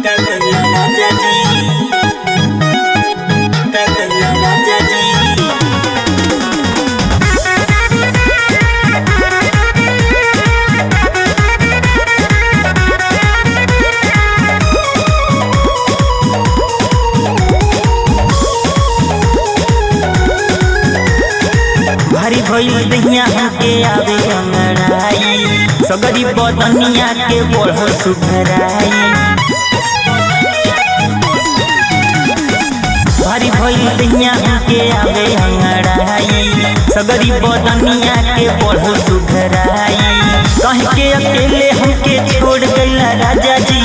कैला राजा जी, कैला राजा जी। भारी भइल दहिया हमके आवे अंगड़ाई, सगरी बदनिया के बढ़ल सुघराई। भारी भइल दहिया हमके आवे अंगड़ाई, सगरी बदनिया के बढ़ल सुघराई। कहीं के अकेले हमके छोड़ गइला राजा जी,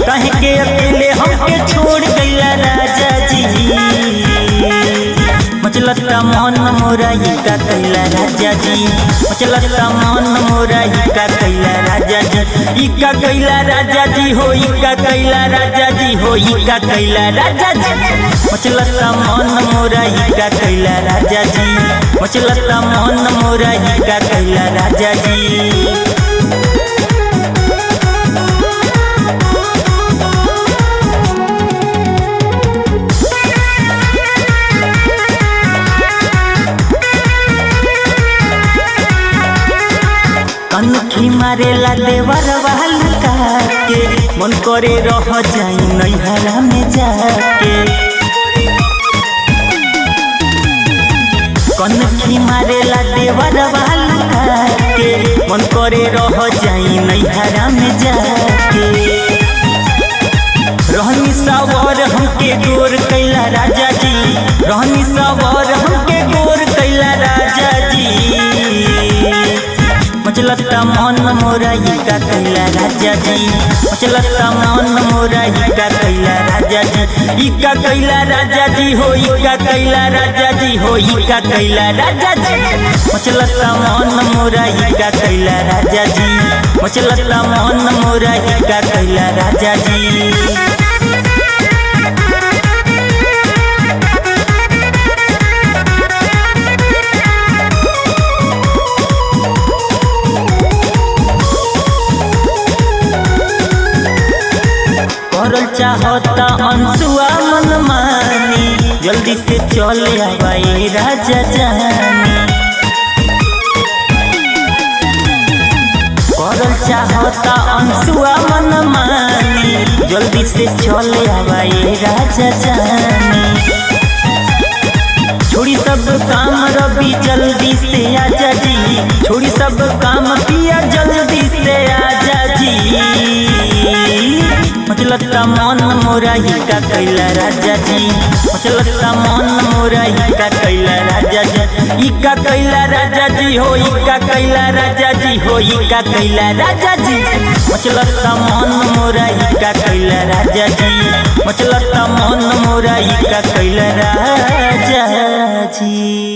कहीं के अकेले हमके छोड़ गइला राजा जी। मचलता मन मोरा का कैला राजा जी, मचलता मन मोरा का कैला राजा जी। इका कैला राजा जी हो, इका कैला राजा जी हो, इका कैला राजा जी। मचलता मन मोरा का कैला राजा जी, मचलता मन मोरा का कैला राजा जी। कनखी मारेला देवर वालका के, मन करे रह जाई नैहरा में जाके। कनखी मारेला देवर वालका के, मन करे रह जाई नैहरा में जाके। रहनी सवार हमके गोर कैला राजा जी, रहनी सवार हमके गोर कैला राजा जी। मचलता मन मोरा का कैला राजा जी, मचलता मन मोरा का कैला राजा जी। इका कैला राजा जी हो, इका कैला राजा जी हो, इका कैला राजा जी। मचलता मन मोरा का कैला राजा जी, मचलता मन मोरा का कैला राजा जी। करल चाहता अंसुआ मन मानी, जल्दी से चल आवाए राजा जानी। करल चाहता अंसुआ मन मानी, जल्दी से चल आवाए राजा जानी। छोड़ी सब काम रवि जल्दी से आजा जी, छोड़ी सब काम पिया जल्दी से आजा जी। मचलता मन मोरा का कैला राजा जी, मचलता मन मोरा का कैला राजा जी। इका कैला राजा जी हो, इका कैला राजा जी हो, इका कैला राजा जी। मचलता मन मोरा का कैला राजा जी, मचलता मन मोरा का कैला राजा जी।